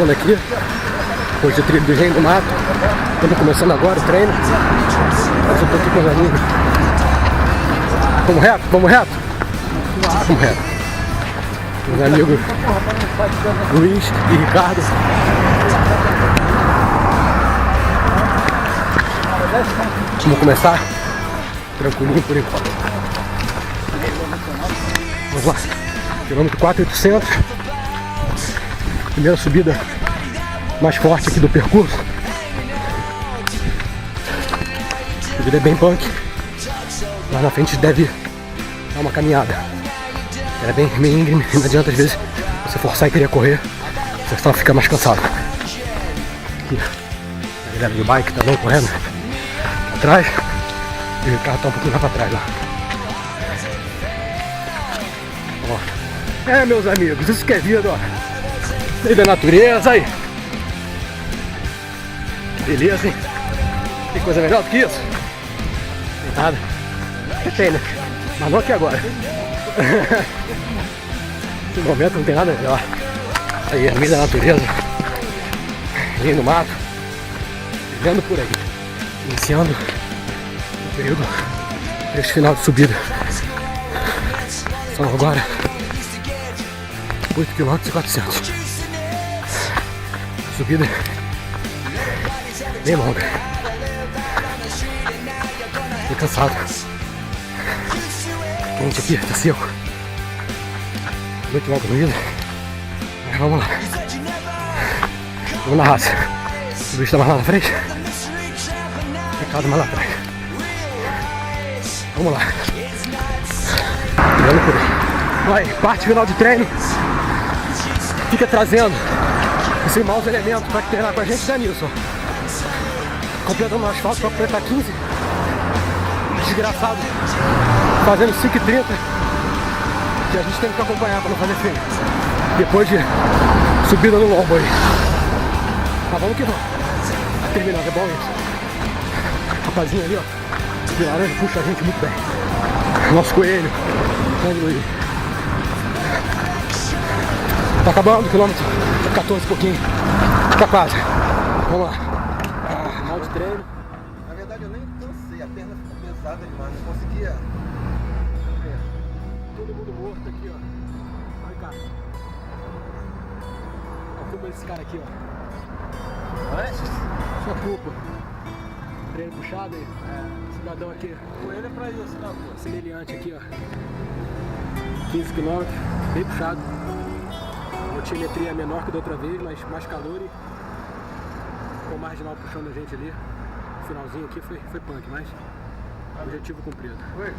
começando aqui, depois de trilho do Engenho do Mato. Estamos começando agora o treino. Mas eu tô aqui com os amigos. Vamos reto? Vamos reto? Vamos reto. Meus amigos Luiz e Ricardo. Vamos começar tranquilinho por enquanto. Vamos lá. Quilômetro 4.800. Primeira subida mais forte aqui do percurso. A subida é bem punk. Lá na frente deve dar uma caminhada. Ela é bem íngreme, não adianta às vezes você forçar e querer correr, você só fica mais cansado. Aqui, a galera do bike tá bem correndo atrás e o carro tá um pouquinho lá pra trás lá. Ó. É, meus amigos, isso que é vida, ó. Meio da natureza aí. Que beleza, hein? Tem coisa melhor do que isso? Tem nada. Tem, né? Mas não aqui agora. Nesse momento não tem nada melhor. Aí, no meio da natureza, meio no mato, vivendo por aí, iniciando o período deste final de subida. São agora 8 km e 400. Subida bem longa. Tô cansado. Quente aqui, tá seco. Muito mal comida. Mas vamos lá. Vamos na raça. O bicho tá mais lá na frente. Ricardo mais lá atrás. Vamos lá. Tirando por aí. Vai, parte final de treino. Fica trazendo esses maus elementos para treinar com a gente, Danilson. Completando o asfalto para completar 15. Desgraçado. Fazendo 5,30. Que a gente tem que acompanhar para não fazer feio. Depois de subida no lombo aí. Mas vamos que vamos. Terminando, é bom isso. Rapazinho ali, ó. De laranja puxa a gente muito bem. Nosso coelho. Grande Luiz. Tá acabando o quilômetro 14 e pouquinho. Tá quase. Vamos lá. Final de treino. Na verdade eu nem cansei, a perna ficou pesada demais, não conseguia. Todo mundo morto aqui, ó. Olha, cara. Olha como esse cara aqui, ó. Sua culpa. Treino puxado aí. Cidadão aqui. Coelho é pra isso, tá, pô? Semelhante aqui, ó. 15 km, bem puxado. A altimetria é menor que da outra vez, mas mais calor e com o marginal puxando a gente ali. O finalzinho aqui foi punk, mas objetivo cumprido. Oi.